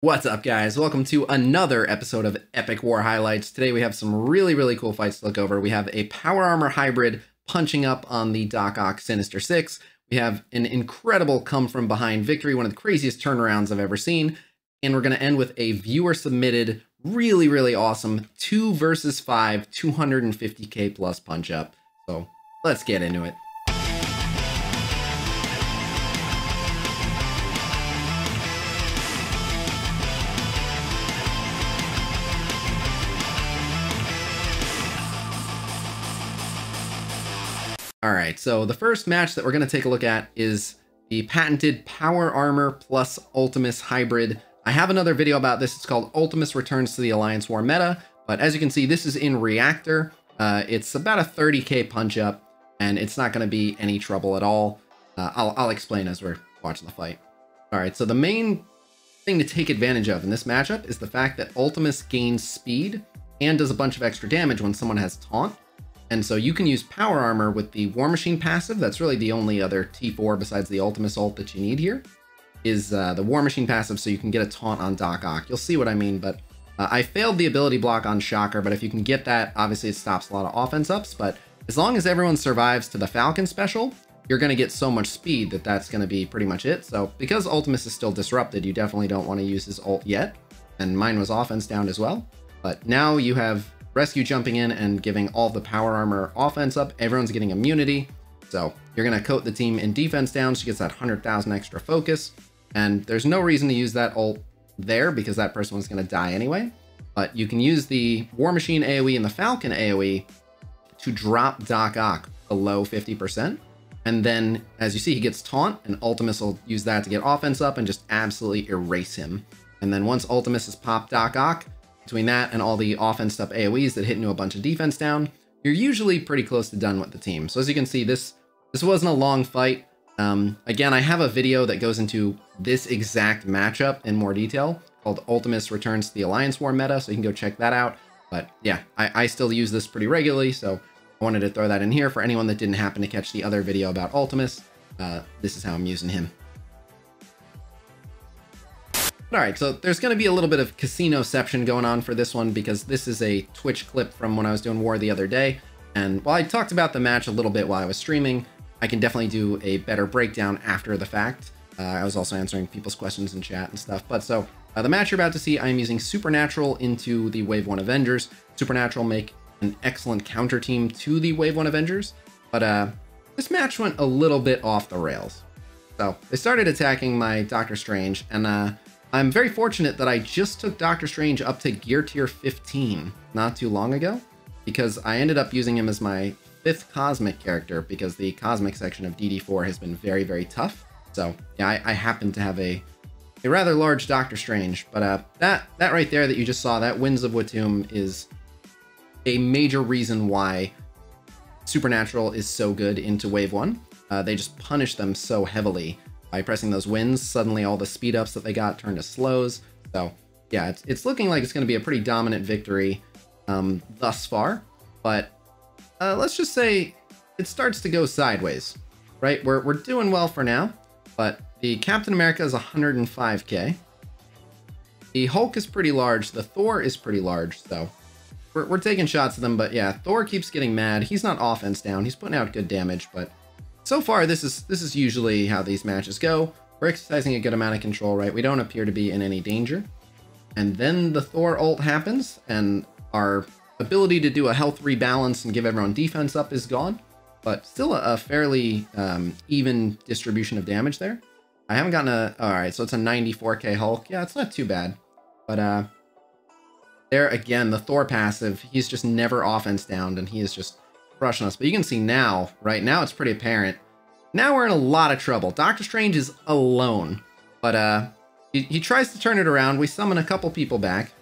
What's up, guys? Welcome to another episode of Epic War Highlights. Today we have some really cool fights to look over. We have a power armor hybrid punching up on the Doc Ock Sinister 6. We have an incredible come from behind victory, one of the craziest turnarounds I've ever seen. And we're going to end with a viewer submitted, really awesome 2 versus 5, 250k plus punch up. So let's get into it. All right, so the first match that we're going to take a look at is the patented Power Armor plus Ultimus hybrid. I have another video about this. It's called Ultimus Returns to the Alliance War meta, but as you can see, this is in Reactor. It's about a 30k punch up, and it's not going to be any trouble at all. I'll explain as we're watching the fight. All right, so the main thing to take advantage of in this matchup is the fact that Ultimus gains speed and does a bunch of extra damage when someone has taunt. And so you can use Power Armor with the War Machine passive. That's really the only other T4 besides the Ultimus ult that you need here, is the War Machine passive, so you can get a taunt on Doc Ock. You'll see what I mean, but I failed the ability block on Shocker, but if you can get that, obviously it stops a lot of offense ups, but as long as everyone survives to the Falcon special, you're going to get so much speed that that's going to be pretty much it. So because Ultimus is still disrupted, you definitely don't want to use his ult yet, and mine was offense down as well. But now you have Rescue jumping in and giving all the Power Armor offense up. Everyone's getting immunity. So you're going to coat the team in defense down. She gets that 100,000 extra focus. And there's no reason to use that ult there because that person was going to die anyway. But you can use the War Machine AoE and the Falcon AoE to drop Doc Ock below 50%. And then, as you see, he gets taunt, and Ultimus will use that to get offense up and just absolutely erase him. And then once Ultimus has popped Doc Ock, between that and all the offense stuff AoEs that hit into a bunch of defense down, you're usually pretty close to done with the team. So as you can see, this wasn't a long fight. Again, I have a video that goes into this exact matchup in more detail called Ultimus Returns to the Alliance War meta, so you can go check that out. But yeah, I still use this pretty regularly, so I wanted to throw that in here for anyone that didn't happen to catch the other video about Ultimus. This is how I'm using him. All right, so there's going to be a little bit of Khasino-ception going on for this one because this is a Twitch clip from when I was doing War the other day. And while I talked about the match a little bit while I was streaming, I can definitely do a better breakdown after the fact. I was also answering people's questions in chat and stuff. But so the match you're about to see, I'm using Supernatural into the Wave 1 Avengers. Supernatural make an excellent counter team to the Wave 1 Avengers. But this match went a little bit off the rails. So they started attacking my Doctor Strange, and I'm very fortunate that I just took Doctor Strange up to gear tier 15 not too long ago, because I ended up using him as my 5th Cosmic character because the Cosmic section of DD4 has been very tough. So yeah, I happen to have a rather large Doctor Strange, but that right there that you just saw, that Winds of Watoomb, is a major reason why Supernatural is so good into Wave 1. They just punish them so heavily. By pressing those winds, suddenly all the speed ups that they got turn to slows. So yeah, it's looking like it's going to be a pretty dominant victory thus far. But let's just say it starts to go sideways, right? We're doing well for now, but the Captain America is 105k. The Hulk is pretty large. The Thor is pretty large. So we're taking shots at them. But yeah, Thor keeps getting mad. He's not offense down. He's putting out good damage, but so far, this is usually how these matches go. We're exercising a good amount of control, right? We don't appear to be in any danger. And then the Thor ult happens, and our ability to do a health rebalance and give everyone defense up is gone. But still a fairly even distribution of damage there. I haven't gotten a... Alright, so it's a 94k Hulk. Yeah, it's not too bad. But there, again, the Thor passive, he's just never offense downed, and he is just crushing us. But you can see now, right now, it's pretty apparent. Now we're in a lot of trouble. Doctor Strange is alone, but he tries to turn it around. We summon a couple people back,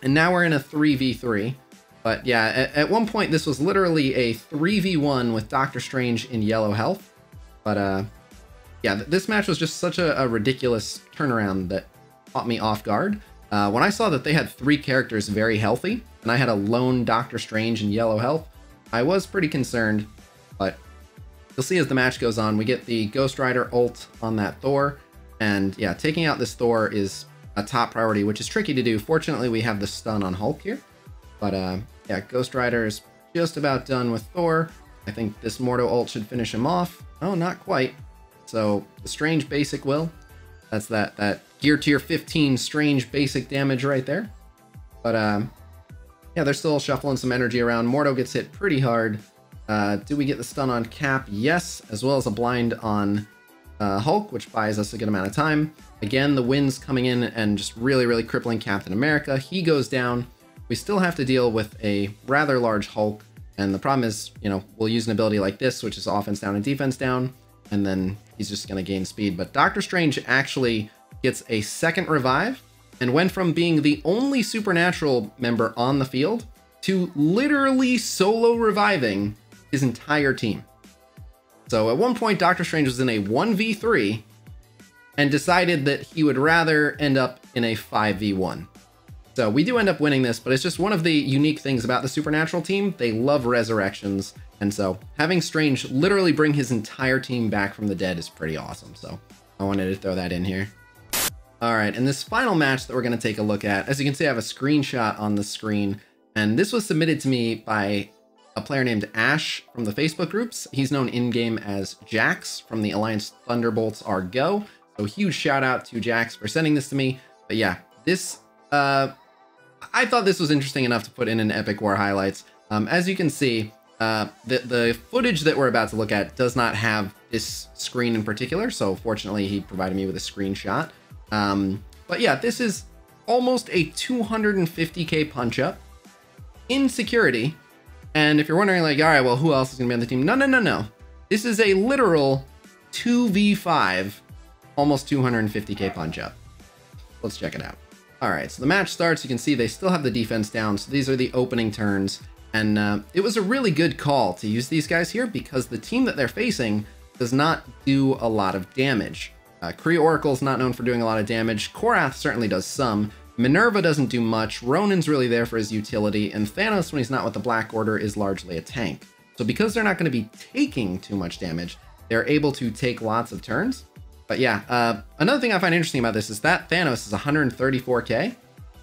and now we're in a 3v3. But yeah, at one point this was literally a 3v1 with Doctor Strange in yellow health. But yeah, this match was just such a ridiculous turnaround that caught me off guard. When I saw that they had 3 characters very healthy, and I had a lone Doctor Strange in yellow health, I was pretty concerned, but you'll see as the match goes on, we get the Ghost Rider ult on that Thor, and yeah, taking out this Thor is a top priority, which is tricky to do. Fortunately, we have the stun on Hulk here. But yeah, Ghost Rider is just about done with Thor. I think this Mordo ult should finish him off. Oh, not quite. So the Strange basic will. That's that gear tier 15 Strange basic damage right there. But yeah, they're still shuffling some energy around. Mordo gets hit pretty hard. Do we get the stun on Cap? Yes, as well as a blind on Hulk, which buys us a good amount of time. Again, the wind's coming in and just really crippling Captain America. He goes down. We still have to deal with a rather large Hulk. And the problem is, you know, we'll use an ability like this, which is offense down and defense down, and then he's just going to gain speed. But Doctor Strange actually gets a second revive and went from being the only supernatural member on the field to literally solo reviving his entire team. So at one point, Doctor Strange was in a 1v3 and decided that he would rather end up in a 5v1. So we do end up winning this, but it's just one of the unique things about the Supernatural team. They love resurrections, and so having Strange literally bring his entire team back from the dead is pretty awesome. So I wanted to throw that in here. All right, and this final match that we're going to take a look at, as you can see, I have a screenshot on the screen, and this was submitted to me by a player named Ash from the Facebook groups. He's known in-game as Jax from the Alliance Thunderbolts Are Go. So huge shout out to Jax for sending this to me. But yeah, this I thought this was interesting enough to put in an Epic War highlights. As you can see, the footage that we're about to look at does not have this screen in particular. So fortunately, he provided me with a screenshot. But yeah, this is almost a 250k punch up in security. And if you're wondering like, all right, well, who else is gonna be on the team? No. This is a literal 2v5, almost 250k punch up. Let's check it out. All right, so the match starts. You can see they still have the defense down. So these are the opening turns. And it was a really good call to use these guys here because the team that they're facing does not do a lot of damage. Kree Oracle's not known for doing a lot of damage. Korath certainly does some. Minerva doesn't do much. Ronin's really there for his utility. And Thanos, when he's not with the Black Order, is largely a tank. So because they're not going to be taking too much damage, they're able to take lots of turns. But yeah, another thing I find interesting about this is that Thanos is 134k,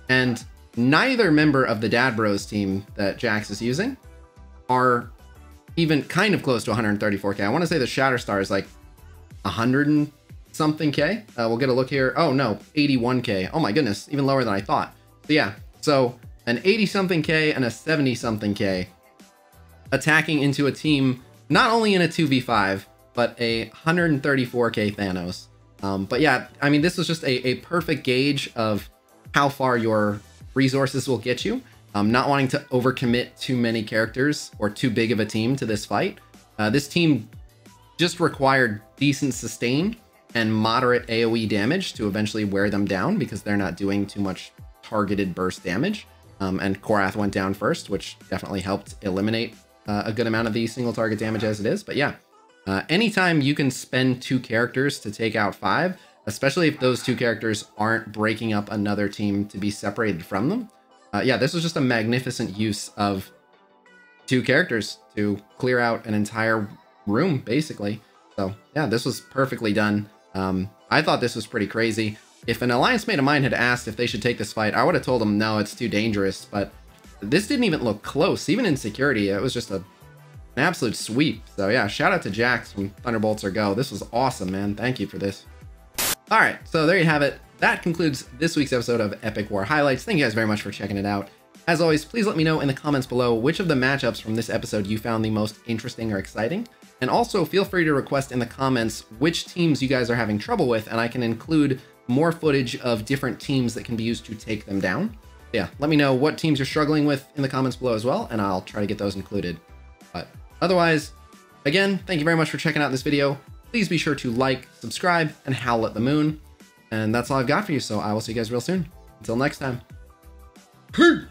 and neither member of the Dad Bros team that Jax is using are even kind of close to 134k. I want to say the Shatterstar is like 100 and something k. We'll get a look here. Oh no, 81k. Oh my goodness, even lower than I thought. So yeah, so an 80 something k and a 70 something k attacking into a team not only in a 2v5, but a 134k Thanos. But yeah, I mean, this was just a perfect gauge of how far your resources will get you. Not wanting to overcommit too many characters or too big of a team to this fight. This team just required decent sustain and moderate AoE damage to eventually wear them down because they're not doing too much targeted burst damage. And Korath went down first, which definitely helped eliminate a good amount of the single target damage as it is. But yeah. Anytime you can spend 2 characters to take out 5, especially if those 2 characters aren't breaking up another team to be separated from them. Yeah, this was just a magnificent use of 2 characters to clear out an entire room, basically. So yeah, this was perfectly done. I thought this was pretty crazy. If an Alliance mate of mine had asked if they should take this fight, I would have told them, no, it's too dangerous. But this didn't even look close. Even in security, it was just an absolute sweep. So yeah, shout out to Jax from Thunderbolts Are Go. This was awesome, man. Thank you for this. All right, so there you have it. That concludes this week's episode of Epic War Highlights. Thank you guys very much for checking it out. As always, please let me know in the comments below which of the matchups from this episode you found the most interesting or exciting. And also feel free to request in the comments which teams you guys are having trouble with, and I can include more footage of different teams that can be used to take them down. Yeah, let me know what teams you're struggling with in the comments below as well, and I'll try to get those included. But otherwise, again, thank you very much for checking out this video. Please be sure to like, subscribe, and howl at the moon. And that's all I've got for you, so I will see you guys real soon. Until next time. Peace!